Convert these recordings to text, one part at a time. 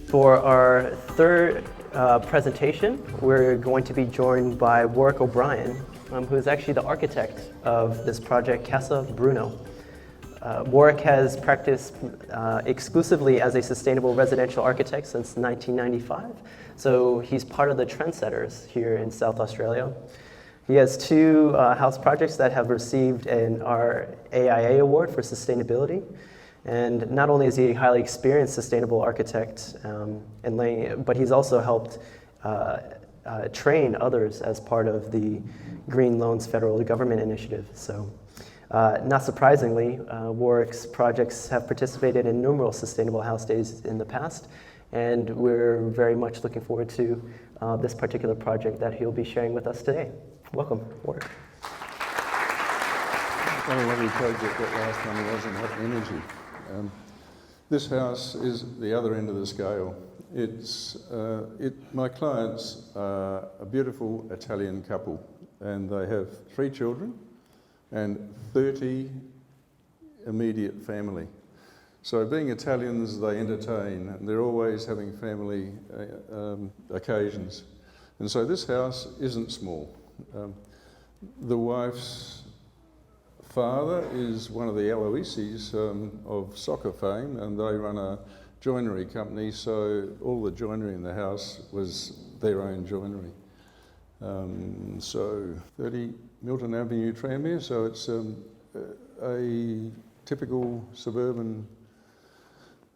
For our third presentation, we're going to be joined by Warwick O'Brien, who is actually the architect of this project, Casa Bruno. Warwick has practiced exclusively as a sustainable residential architect since 1995, so he's part of the trendsetters here in South Australia. He has two house projects that have received our AIA award for sustainability. And not only is he a highly experienced sustainable architect, but he's also helped train others as part of the Green Loans Federal Government Initiative. So, not surprisingly, Warwick's projects have participated in numerous sustainable house days in the past, and we're very much looking forward to this particular project that he'll be sharing with us today. Welcome, Warwick. What a lovely project that last one was, and what energy. This house is the other end of the scale. My clients are a beautiful Italian couple, and they have 3 children and 30 immediate family. So being Italians, they entertain, and they're always having family occasions. And so this house isn't small. The wife's father is one of the Aloisis of soccer fame, and they run a joinery company, so all the joinery in the house was their own joinery. So 30 Milton Avenue Tranmere, so it's a typical suburban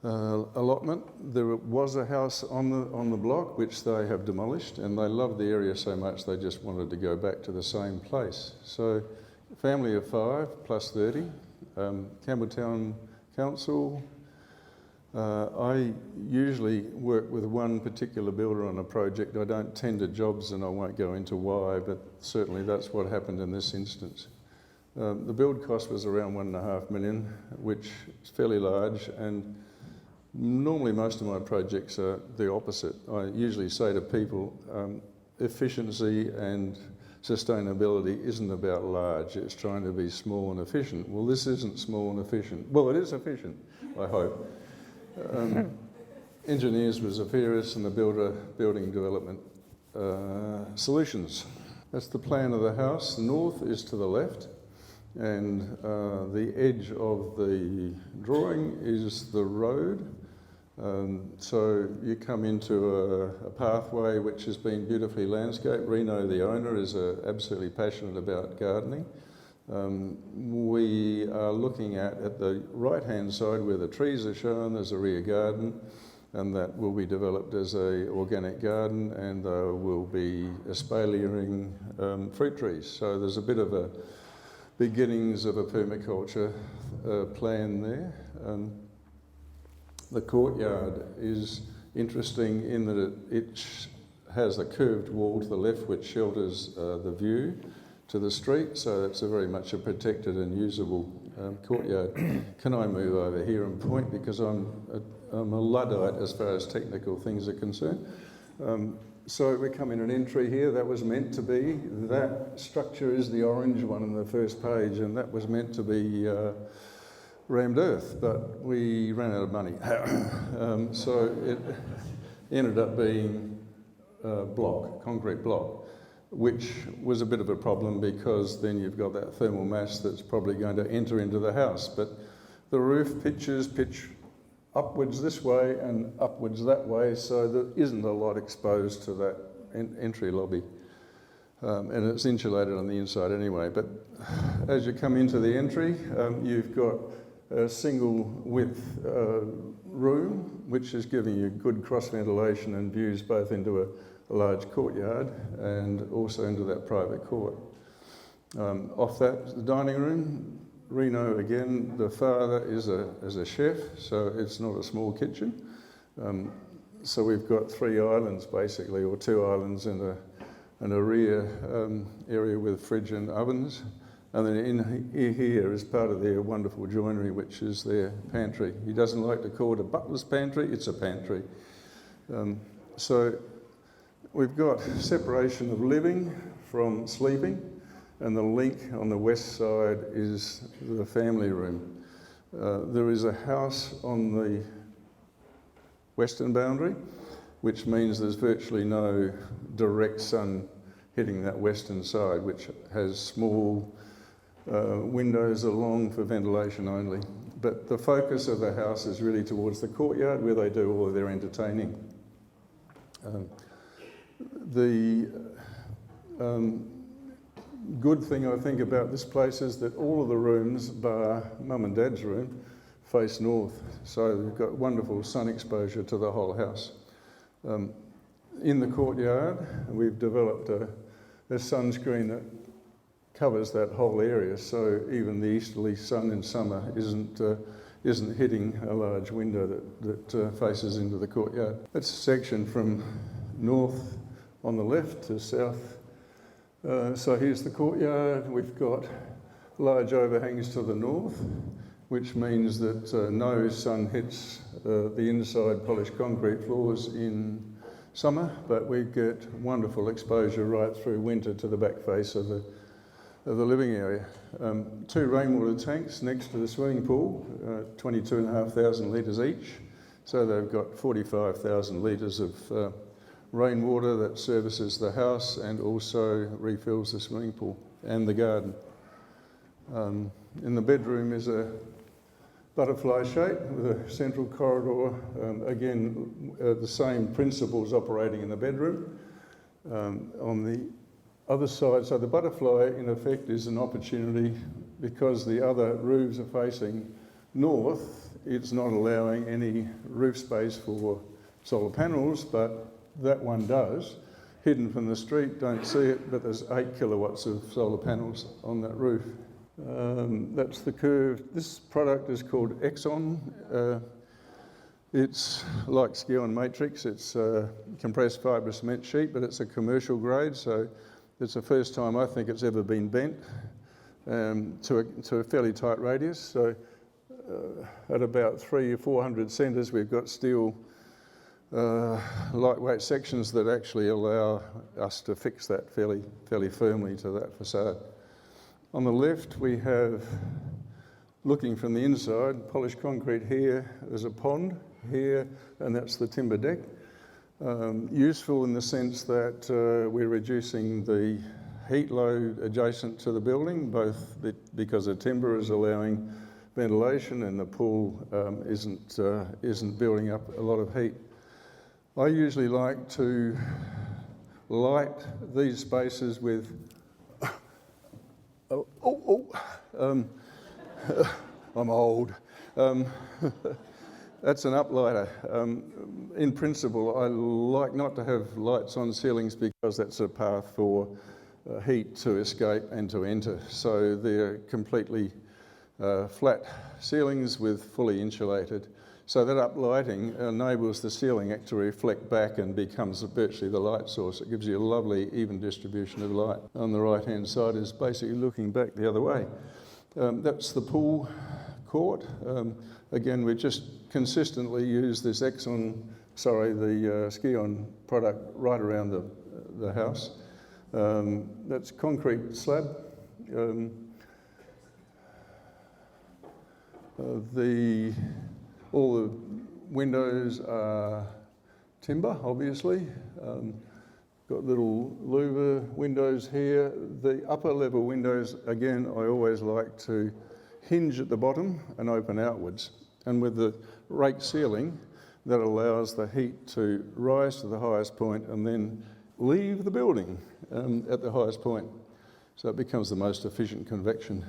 allotment. There was a house on the block which they have demolished, and they loved the area so much they just wanted to go back to the same place. So family of 5 plus 30, Campbelltown Council. I usually work with one particular builder on a project. I don't tender jobs, and I won't go into why, but certainly that's what happened in this instance. The build cost was around $1.5 million, which is fairly large, and normally most of my projects are the opposite. I usually say to people, efficiency and sustainability isn't about large, it's trying to be small and efficient. Well, this isn't small and efficient. Well, it is efficient, I hope. Engineers was Zephyrus, and the building development solutions. That's the plan of the house. The north is to the left, and the edge of the drawing is the road. So you come into a pathway which has been beautifully landscaped. Reno, the owner, is absolutely passionate about gardening. We are looking at the right-hand side where the trees are shown, there's a rear garden, and that will be developed as an organic garden, and will be espaliering fruit trees. So there's a bit of a beginnings of a permaculture plan there. The courtyard is interesting in that it has a curved wall to the left which shelters the view to the street, so it's very much a protected and usable courtyard. Can I move over here and point, because I'm a Luddite as far as technical things are concerned. So we come in an entry here, that was meant to be, that structure is the orange one on the first page, and that was meant to be rammed earth, but we ran out of money. So it ended up being concrete block, which was a bit of a problem because then you've got that thermal mass that's probably going to enter into the house. But the roof pitch upwards this way and upwards that way, so there isn't a lot exposed to that entry lobby. and it's insulated on the inside anyway. But as you come into the entry, you've got a single width room, which is giving you good cross ventilation and views both into a large courtyard and also into that private court. Off that, the dining room. Reno, again, the father is a chef, so it's not a small kitchen. So we've got 3 islands basically, or 2 islands and a RAIA area with fridge and ovens. And then in here is part of their wonderful joinery, which is their pantry. He doesn't like to call it a butler's pantry, it's a pantry. So we've got separation of living from sleeping, and the link on the west side is the family room. There is a house on the western boundary, which means there's virtually no direct sun hitting that western side, which has small windows along for ventilation only. But the focus of the house is really towards the courtyard where they do all of their entertaining. The good thing I think about this place is that all of the rooms, bar Mum and Dad's room, face north. So we've got wonderful sun exposure to the whole house. In the courtyard, we've developed a sunscreen that covers that whole area, so even the easterly sun in summer isn't hitting a large window that faces into the courtyard. That's a section from north on the left to south. So here's the courtyard. We've got large overhangs to the north, which means that no sun hits the inside polished concrete floors in summer, but we get wonderful exposure right through winter to the back face of the living area. 2 rainwater tanks next to the swimming pool, 22,500 litres each. So they've got 45,000 litres of rainwater that services the house and also refills the swimming pool and the garden. In the bedroom is a butterfly shape with a central corridor. Again, the same principles operating in the bedroom. On the other side, so the butterfly in effect is an opportunity because the other roofs are facing north. It's not allowing any roof space for solar panels, but that one does. Hidden from the street, don't see it, but there's 8 kilowatts of solar panels on that roof. That's the curve. This product is called Exon. It's like Ski-On Matrix. It's a compressed fibre cement sheet, but it's a commercial grade, so it's the first time I think it's ever been bent to a fairly tight radius. So at about 300 or 400 centres, we've got steel lightweight sections that actually allow us to fix that fairly firmly to that facade. On the left, we have, looking from the inside, polished concrete here. There's a pond here, and that's the timber deck. Useful in the sense that we're reducing the heat load adjacent to the building, both because the timber is allowing ventilation and the pool isn't building up a lot of heat. I usually like to light these spaces with I'm old. That's an uplighter. In principle, I like not to have lights on ceilings because that's a path for heat to escape and to enter. So they're completely flat ceilings with fully insulated. So that uplighting enables the ceiling to reflect back and becomes virtually the light source. It gives you a lovely even distribution of light. On the right-hand side is basically looking back the other way. That's the pool court. Again, we just consistently use this the Ski-On product right around the house. That's concrete slab. All the windows are timber, obviously. Got little louver windows here. The upper level windows, again, I always like to hinge at the bottom and open outwards. And with the rake ceiling, that allows the heat to rise to the highest point and then leave the building at the highest point. So it becomes the most efficient convection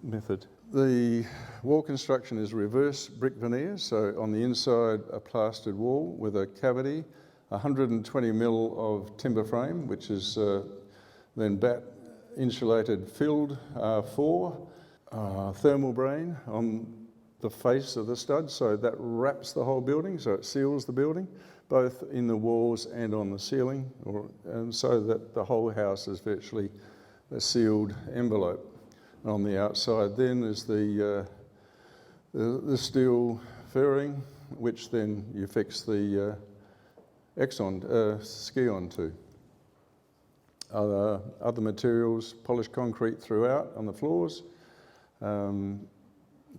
method. The wall construction is reverse brick veneer, so on the inside a plastered wall with a cavity, 120 mil of timber frame, which is then bat insulated filled R4, thermal brain on the face of the stud, so that wraps the whole building, so it seals the building, both in the walls and on the ceiling, so that the whole house is virtually a sealed envelope. On the outside then is the steel fairing, which then you fix the ski onto. Other materials, polished concrete throughout on the floors,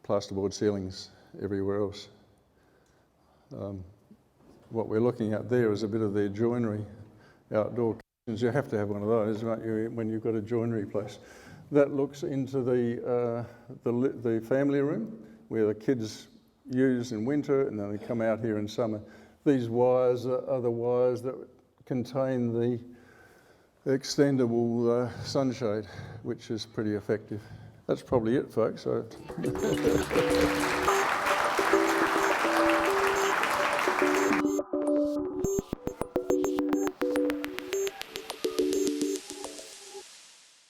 plasterboard ceilings everywhere else. What we're looking at there is a bit of their joinery outdoor kitchens. You have to have one of those, don't you, when you've got a joinery place. That looks into the family room where the kids use in winter and then they come out here in summer. These wires are the wires that contain the extendable sunshade, which is pretty effective. That's probably it, folks.